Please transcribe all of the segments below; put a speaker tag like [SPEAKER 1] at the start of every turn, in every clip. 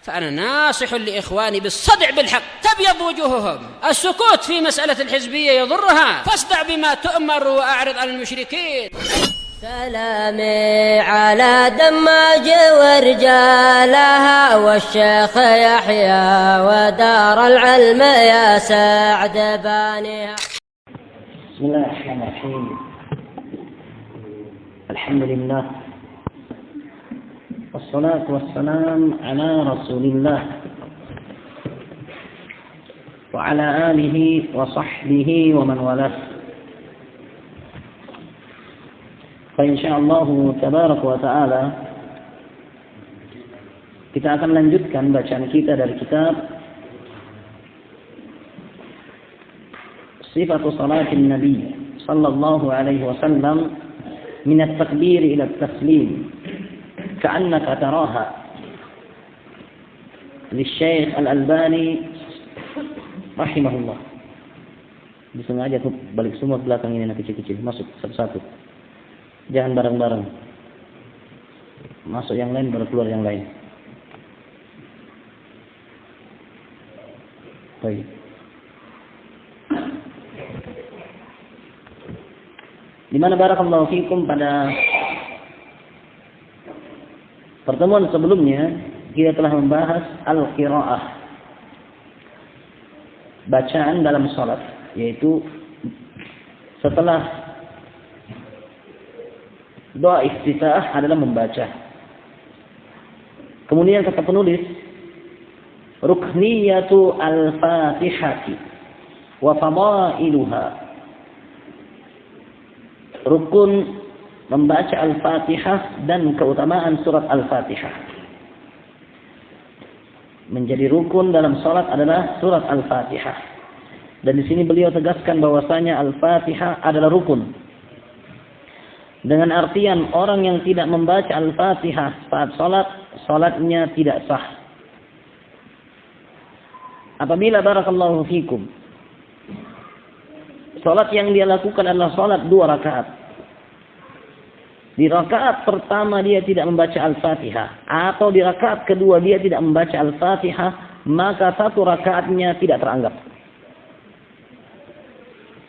[SPEAKER 1] فأنا ناصح لإخواني بالصدع بالحق تبيض وجوههم. السكوت في مسألة الحزبية يضرها، فاصدع بما تؤمر وأعرض عن المشركين.
[SPEAKER 2] سلامي على دماج ورجالها والشيخ يحيى ودار العلم يا سعد بانيها.
[SPEAKER 3] بسم الله الرحمن الرحيم. الحمد لله والصلاة والسلام على رسول الله وعلى آله وصحبه ومن والاه. Insyaallah tabaraka wa ta'ala kita akan lanjutkan bacaan kita dari kitab Sifatu Salatin Nabi sallallahu alaihi wasallam min at-takbir ila at-taslim ka'annaka taraha Syekh Al-Albani rahimahullah. Disengaja tuh balik semua belakang ini nak kecil-kecil, masuk satu-satu. Jangan bareng-bareng. Masuk yang lain baru keluar yang lain. Baik. Di mana barakallahu fikum pada pertemuan sebelumnya kita telah membahas al-qiraah. Bacaan dalam salat, yaitu setelah doa iftitah adalah membaca. Kemudian kata penulis, rukniyatu al-fatihati wa fadailuha. Rukun membaca al-fatihah dan keutamaan surat al-fatihah. Menjadi rukun dalam salat adalah surat al-fatihah. Dan di sini beliau tegaskan bahwasanya al-fatihah adalah rukun. Dengan artian orang yang tidak membaca Al-Fatihah saat salat, salatnya tidak sah. Apabila barakallahu fikum salat yang dia lakukan adalah salat 2 rakaat. Di rakaat pertama dia tidak membaca Al-Fatihah atau di rakaat kedua dia tidak membaca Al-Fatihah, maka 1 rakaatnya tidak teranggap.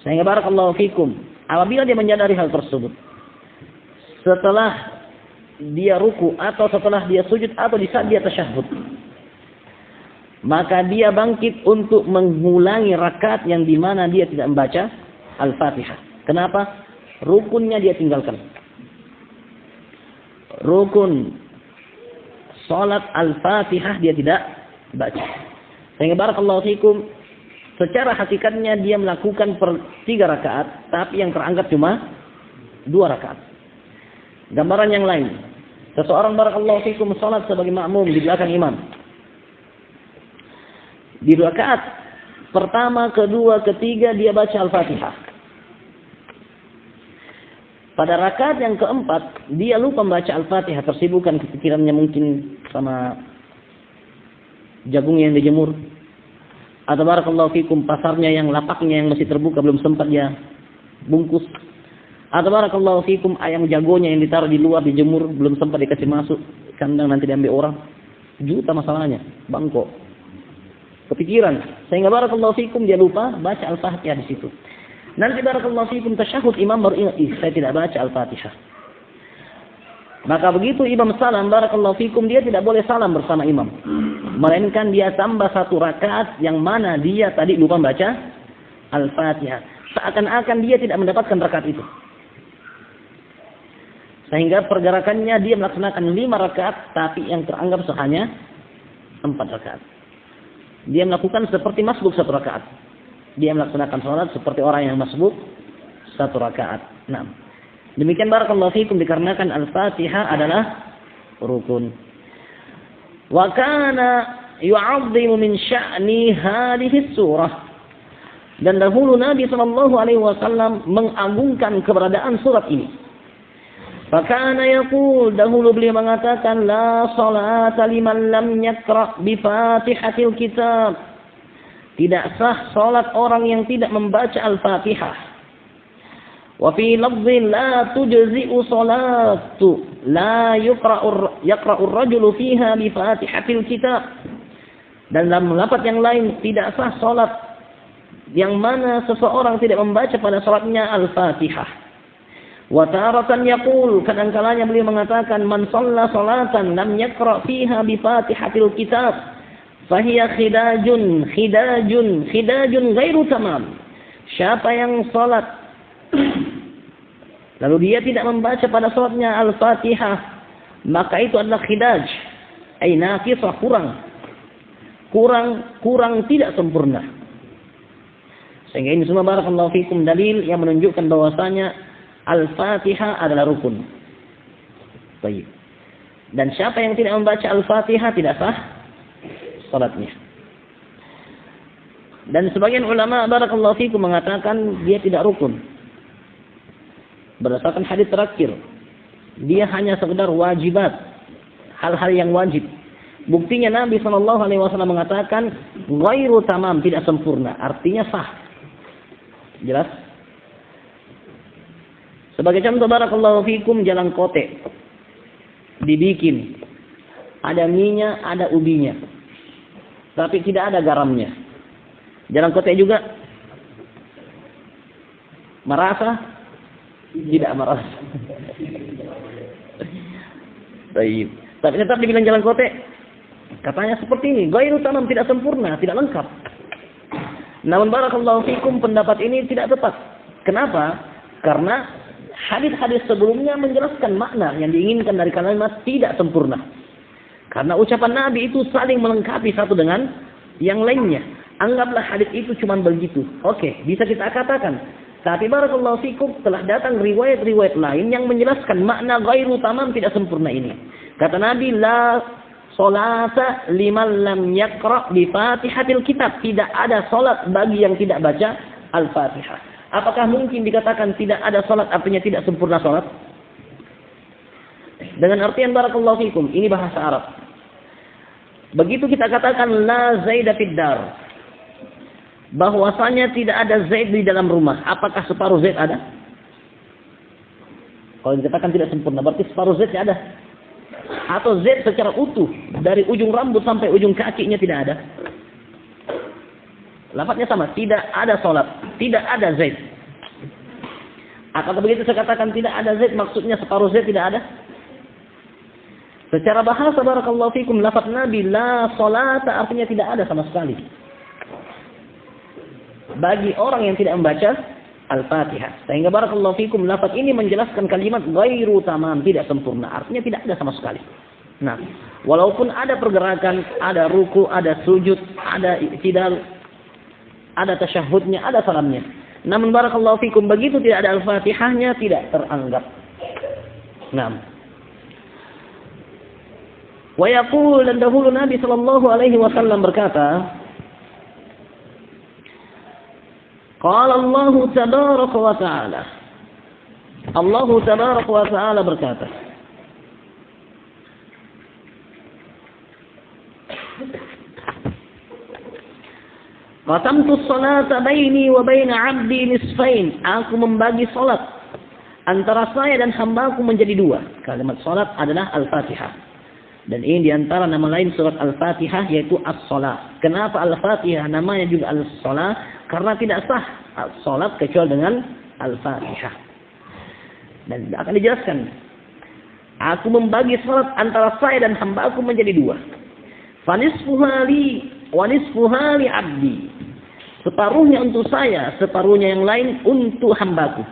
[SPEAKER 3] Sehingga barakallahu fikum apabila dia menyadari hal tersebut, setelah dia ruku atau setelah dia sujud atau di saat dia tasyahud, maka dia bangkit untuk mengulangi rakaat yang di mana dia tidak membaca Al-Fatihah. Kenapa? Rukunnya dia tinggalkan. Rukun salat Al-Fatihah dia tidak baca. Sehingga barakallahu fikum secara hakikatnya dia melakukan 3 rakaat, tapi yang teranggap cuma 2 rakaat. Gambaran yang lain, seseorang barakallahu fikum salat sebagai makmum di belakang imam. Di rakaat pertama, kedua, ketiga dia baca Al-Fatihah. Pada rakaat yang keempat dia lupa membaca Al-Fatihah, tersibukkan kepikirannya mungkin sama jagung yang dijemur, atau barakallahu fikum pasarnya yang lapaknya yang masih terbuka belum sempat dia bungkus, atau barakallahu fikum ayam jagonya yang ditaruh di luar dijemur belum sempat dikasih masuk kandang, nanti diambil orang. Juta masalahnya, bangkok. Kepikiran. Sehingga barakallahu fikum dia lupa baca Al-Fatihah di situ. Nanti barakallahu fikum tasyahud imam baru ingat, saya tidak baca Al-Fatihah. Maka begitu imam salam barakallahu fikum dia tidak boleh salam bersama imam. Melainkan dia tambah 1 rakaat yang mana dia tadi lupa baca Al-Fatihah. Seakan-akan dia tidak mendapatkan rakaat itu. Sehingga pergerakannya dia melaksanakan 5 rakaat, tapi yang teranggap hanya 4 rakaat. Dia melakukan seperti masbuk 1 rakaat. Dia melaksanakan sholat seperti orang yang masbuk 1 rakaat. Nah, demikian barakallahu fikum dikarenakan Al-Fatihah adalah rukun. Wa kana yu'azzimu min sya'ni hadhihi surah. Dan dahulu Nabi sallallahu alaihi wasallam mengagungkan keberadaan surat ini. Fakana yaqul, dahulu beliau mengatakan, la salata liman lam yaqra bi Fatihatil kitab. Tidak sah salat orang yang tidak membaca Al-Fatihah. Wa fi lafdhin la tujzi'u salatu la yaqra'u ar-rajulu fiha bi Fatihatil kitab. Dan dalam lafaz yang lain tidak sah salat yang mana seseorang tidak membaca pada salatnya Al-Fatihah. Wa taratan yaqul, kadang-kalanya beliau mengatakan man shalla salatan lam yaqra fiha bi Fatihatil kitab fahiya khidajun ghairu tamam. Siapa yang salat lalu dia tidak membaca pada salatnya Al-Fatihah, maka itu adalah khidaj, ay naqisah, kurang tidak sempurna. Sehingga ini semua barakallahu fikum dalil yang menunjukkan bahwasanya Al-Fatihah adalah rukun. Baik. Dan siapa yang tidak membaca Al-Fatihah tidak sah salatnya. Dan sebagian ulama barakallahu fikum mengatakan dia tidak rukun. Berdasarkan hadis terakhir, dia hanya sekedar wajibat, hal-hal yang wajib. Buktinya Nabi SAW mengatakan ghairu tamam, tidak sempurna, artinya sah. Jelas? Sebagai contoh barakallahu fikum, jalan kote dibikin, ada minyak, ada ubinya, tapi tidak ada garamnya. Jalan kote juga merasa tidak merasa. Baik. Tapi tetap dibilang jalan kote, katanya seperti ini, ghairu tamam, tidak sempurna, tidak lengkap. Namun barakallahu fikum, pendapat ini tidak tepat. Kenapa? Karena hadis-hadis sebelumnya menjelaskan makna yang diinginkan dari kalimat tidak sempurna. Karena ucapan Nabi itu saling melengkapi satu dengan yang lainnya. Anggaplah hadis itu cuma begitu. Oke, bisa kita katakan. Tapi barakallahu fikum, telah datang riwayat-riwayat lain yang menjelaskan makna ghairu tamam, tidak sempurna ini. Kata Nabi, la salata liman lam yaqra bi Fatihatil kitab. Tidak ada salat bagi yang tidak baca Al-Fatihah. Apakah mungkin dikatakan tidak ada salat artinya tidak sempurna salat? Dengan artian barakallahu fikum, ini bahasa Arab. Begitu kita katakan la zaida fid dar, bahwasanya tidak ada zaid di dalam rumah, apakah separuh zaid ada? Kalau dikatakan tidak sempurna, berarti separuh zaidnya ada. Atau zaid secara utuh dari ujung rambut sampai ujung kakinya tidak ada. Lafadznya sama, tidak ada salat, tidak ada zaid. Apakah begitu saya katakan tidak ada zaid, maksudnya separuh zaid tidak ada? Secara bahasa barakallahu fikum, lafaz Nabi la salata artinya tidak ada sama sekali bagi orang yang tidak membaca Al-Fatihah. Sehingga barakallahu fikum, lafaz ini menjelaskan kalimat ghairu tamam, tidak sempurna, artinya tidak ada sama sekali. Nah, walaupun ada pergerakan, ada ruku, ada sujud, ada i'tidal, ada tasyahudnya, ada salamnya. Namun barakallahu fikum, begitu tidak ada Al-Fatihahnya tidak teranggap. Nah, wa yaqul, dan dahulu Nabi sallallahu alaihi wasallam berkata, qala Allah tabaraka wa ta'ala, Allah tabaraka wa ta'ala berkata, qatamtu as-salata baini wa baina 'abdi nisfain. Aku membagi salat antara saya dan hambaku menjadi dua. Kalimat salat adalah Al-Fatihah. Dan ini diantara nama lain surat Al-Fatihah, yaitu As-Salah. Kenapa Al-Fatihah namanya juga Al-Salah? Karena tidak sah salat kecuali dengan Al-Fatihah. Dan akan dijelaskan, aku membagi salat antara saya dan hambaku menjadi dua. Fanisfuha li wa nisfuha li 'abdi. Separuhnya untuk saya, separuhnya yang lain untuk hambaku.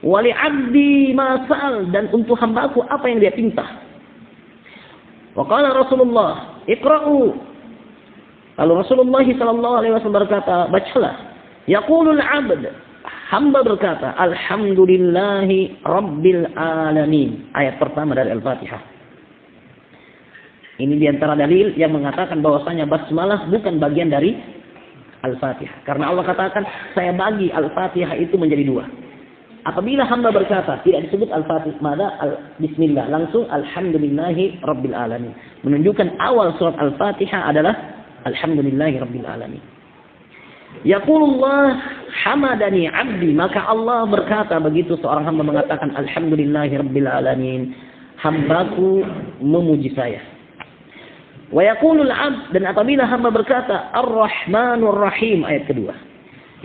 [SPEAKER 3] Wa li 'abdi ma sa'al, dan untuk hambaku apa yang dia pinta. Wa qala Rasulullah, iqra'u. Lalu Rasulullah sallallahu alaihi wasallam berkata, bacalah. Yaqulul 'abd, hamba berkata, alhamdulillahi rabbil alamin. Ayat pertama dari Al-Fatihah. Ini diantara dalil yang mengatakan bahwasanya basmalah bukan bagian dari Al-Fatihah. Karena Allah katakan, saya bagi Al-Fatihah itu menjadi dua. Apabila hamba berkata, tidak disebut Al-Fatihah, maka Bismillah, langsung Alhamdulillahi Rabbil Alamin. Menunjukkan awal surat Al-Fatihah adalah Alhamdulillahi Rabbil Alamin. Yaqulullah hamadani abdi, maka Allah berkata begitu seorang hamba mengatakan Alhamdulillahi Rabbil Alamin, hambaku memuji saya. Wa yaqulul 'abd, dan apabila hamba berkata Ar-Rahmanur Rahim, ayat kedua.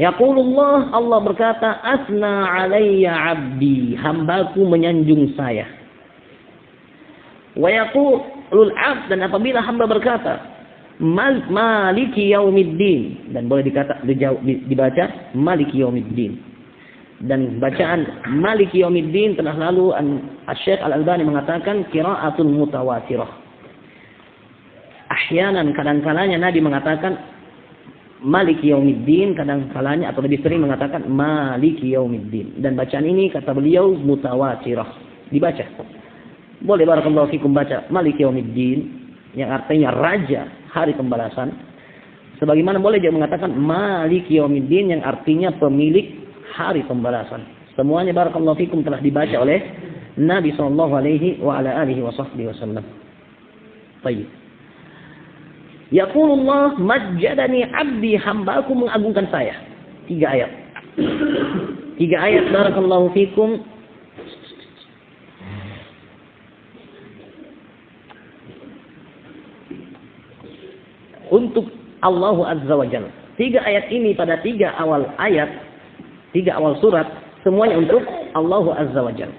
[SPEAKER 3] Yaqulullah, Allah berkata asna 'alayya 'abdi, hambaku menyanjung saya. Wa yaqulul 'abd, dan apabila hamba berkata Maliki Yaumiddin, dan boleh dibaca Maliki Yaumiddin. Dan bacaan Maliki Yaumiddin telah lalu Syekh Al-Albani mengatakan qiraatul mutawatirah. Ahyanan, kadang-kalanya Nabi mengatakan Maliki Yaumiddin, kadang-kalanya atau lebih sering mengatakan Maliki Yaumiddin. Dan bacaan ini kata beliau mutawatirah, dibaca. Boleh barakallahu fikum baca Maliki Yaumiddin yang artinya raja hari pembalasan. Sebagaimana boleh juga mengatakan Maliki Yaumiddin yang artinya pemilik hari pembalasan. Semuanya barakallahu fikum telah dibaca oleh Nabi sallallahu alaihi wa ala alihi wasallam. Baik. Yaqulullah majjadani 'abdi, hambaku mengagungkan saya. 3 ayat. 3 ayat barakallahu fikum. Untuk Allah Azza wa Jalla. 3 ayat ini pada 3 awal ayat, 3 awal surat, semuanya untuk Allah Azza wa Jalla.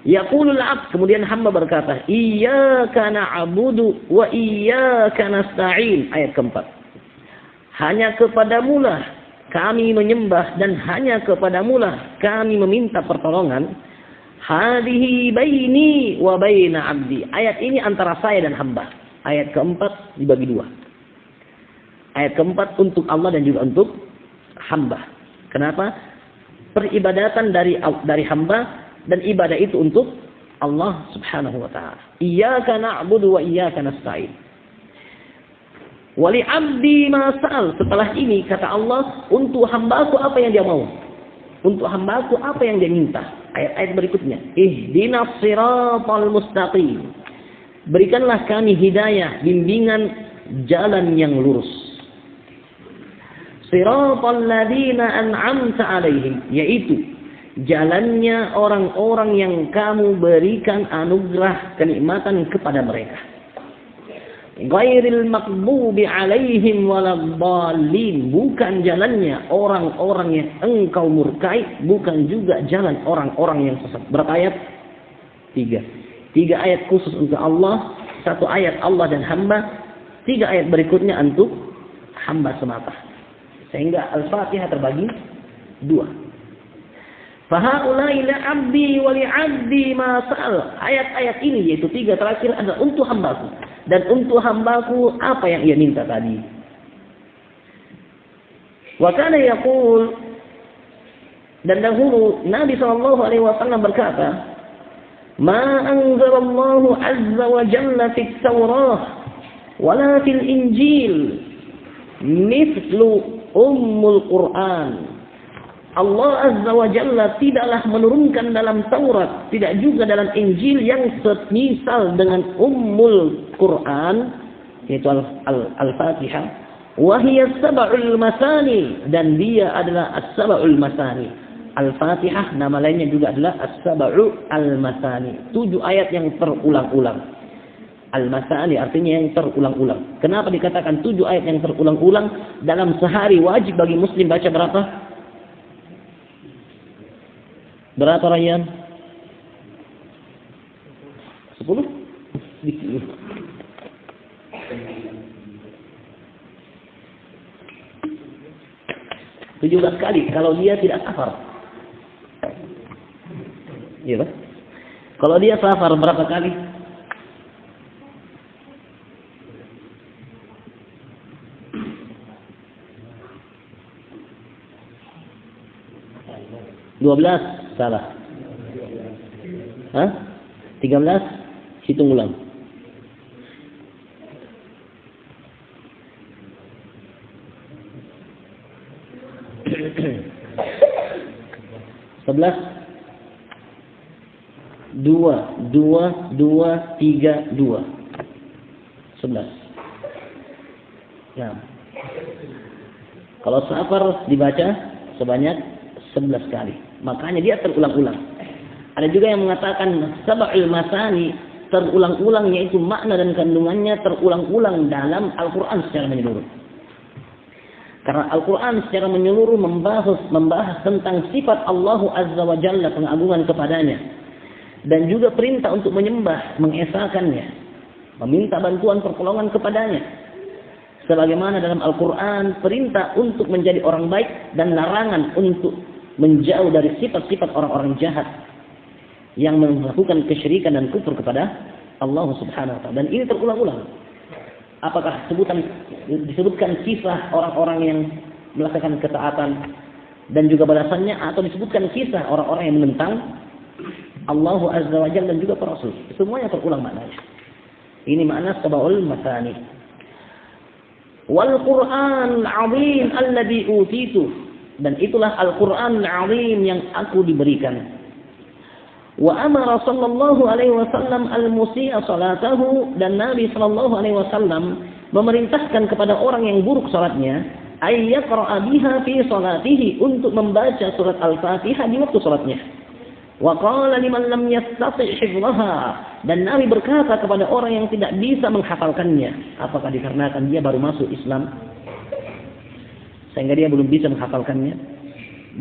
[SPEAKER 3] Yaqulul 'abd, kemudian hamba berkata, iyyaka na'budu wa iyyaka nasta'in, ayat keempat. Hanya kepadamulah kami menyembah dan hanya kepadamulah kami meminta pertolongan. Hadhihi baini wa baina 'abdi, ayat ini antara saya dan hamba. Ayat keempat dibagi 2. Ayat keempat untuk Allah dan juga untuk hamba. Kenapa? Peribadatan dari hamba, dan ibadah itu untuk Allah Subhanahu wa taala. Iyyaka na'budu wa iyyaka nasta'in. Wa li 'abdi ma sa'al. Setelah ini kata Allah, untuk hambaku apa yang dia mau. Untuk hambaku apa yang dia minta. Ayat-ayat berikutnya. Ihdinas siratal mustaqim. Berikanlah kami hidayah, bimbingan jalan yang lurus. Siratal ladzina an'amta 'alaihim, yaitu jalannya orang-orang yang kamu berikan anugerah kenikmatan kepada mereka. Ghairil maghdubi 'alaihim waladdallin, bukan jalannya orang-orang yang engkau murkai, bukan juga jalan orang-orang yang sesat. Berapa ayat? 3. 3 ayat khusus untuk Allah, 1 ayat Allah dan hamba, 3 ayat berikutnya untuk hamba semata. Sehingga Al-Fatihah terbagi 2. Fahaulai li'abdi wa li'abdi ma sa'al. Ayat-ayat ini yaitu 3 terakhir adalah untuk hambaku, dan untuk hambaku apa yang ia minta tadi. Wa kana yaqul, dan dahulu Nabi sallallahu alaihi wasallam berkata, ma anzalallahu azza wa jalla fit Taurah wala fil Injil mithlu ummul Quran. Allah Azza wa Jalla tidaklah menurunkan dalam Taurat, tidak juga dalam Injil yang semisal dengan Ummul Quran, yaitu Al-Fatihah. Wa hiya as-sab'ul masani, dan dia adalah as-sab'ul masani. Al-Fatihah nama lainnya juga adalah as-sab'u al-masani. 7 ayat yang terulang-ulang. Al-masani artinya yang terulang-ulang. Kenapa dikatakan 7 ayat yang terulang-ulang? Dalam sehari wajib bagi muslim baca berapa? Berapa Rayyan? 10? 17 kali kalau dia tidak safar. Iya kan? Kalau dia safar berapa kali? (12) Salah. 13? Hitung ulang. Sebelas, 2, 2, 2, 3, 2. 11. Ya. Kalau safar dibaca sebanyak 11 kali. Makanya dia terulang-ulang. Ada juga yang mengatakan sab'ul masani terulang-ulang, yaitu makna dan kandungannya terulang-ulang dalam Al-Quran secara menyeluruh. Karena Al-Quran secara menyeluruh membahas tentang sifat Allah Azza wa Jalla, pengagungan kepadanya, dan juga perintah untuk menyembah, mengesakannya, meminta bantuan pertolongan kepadanya. Sebagaimana dalam Al-Quran perintah untuk menjadi orang baik dan larangan untuk menjauh dari sifat-sifat orang-orang jahat yang melakukan kesyirikan dan kufur kepada Allah Subhanahu wa taala. Dan ini terulang-ulang. Apakah disebutkan kisah orang-orang yang melakukan ketaatan dan juga balasannya, atau disebutkan kisah orang-orang yang menentang Allah Azza wa Jalla dan juga para rasul? Semuanya terulang maknanya. Ini makna sab'ul masani. Wal Qur'an al-'azim alladhi utitu, dan itulah Al-Qur'an al-'azim yang aku diberikan. Wa amara sallallahu alaihi wasallam al-musii'a salatahu, dan Nabi sallallahu alaihi wasallam memerintahkan kepada orang yang buruk salatnya ay yaqra'a biha fi salatihi, untuk membaca surat Al-Fatihah di waktu salatnya. Wa qala liman lam yastati' hifdhaha, dan Nabi berkata kepada orang yang tidak bisa menghafalkannya. Apakah dikarenakan dia baru masuk Islam sehingga dia belum bisa menghafalkannya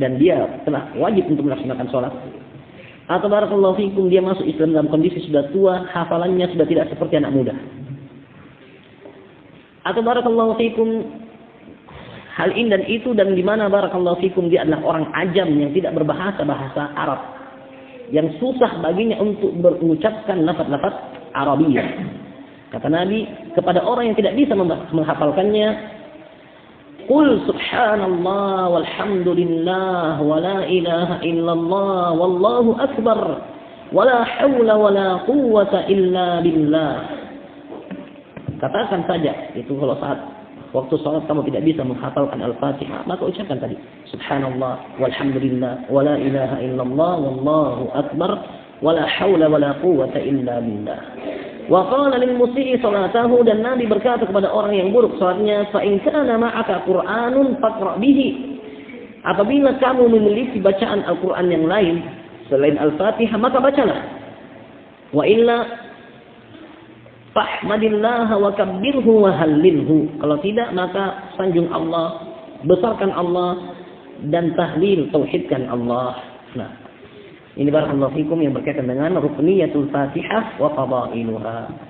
[SPEAKER 3] dan dia telah wajib untuk melaksanakan salat? Atau barakallahu fikum dia masuk Islam dalam kondisi sudah tua, hafalannya sudah tidak seperti anak muda? Atau barakallahu fikum hal ini dan itu, dan di mana barakallahu fikum dia adalah orang ajam yang tidak berbahasa bahasa Arab, yang susah baginya untuk mengucapkan lafaz-lafaz Arabiyah. Kata Nabi kepada orang yang tidak bisa menghafalkannya, Qul subhanallah walhamdulillah wa la ilaha illallah wallahu akbar wa la hawla wa la quwwata illa billah. Katakan saja itu kalau saat waktu salat kamu tidak bisa menghafalkan Al-Fatihah, maka ucapkan tadi subhanallah walhamdulillah wa la ilaha illallah wallahu akbar wa la hawla wa la quwwata illa billah. Wa qala lil musii salatahu, dan Nabi berkata kepada orang yang buruk salatnya, fa in kana ma'aka Qur'anun faqra bihi, apabila kamu memiliki bacaan Al-Qur'an yang lain selain Al-Fatihah maka bacalah. Wa illa fahmadillah wa kabbirhu wa hallilhu, kalau tidak maka sanjung Allah, besarkan Allah, dan tahlil, tauhidkan Allah. Nah, ini barakallahu fikum yang berkaitan dengan rukniyatul Fatihah wa fadailuha.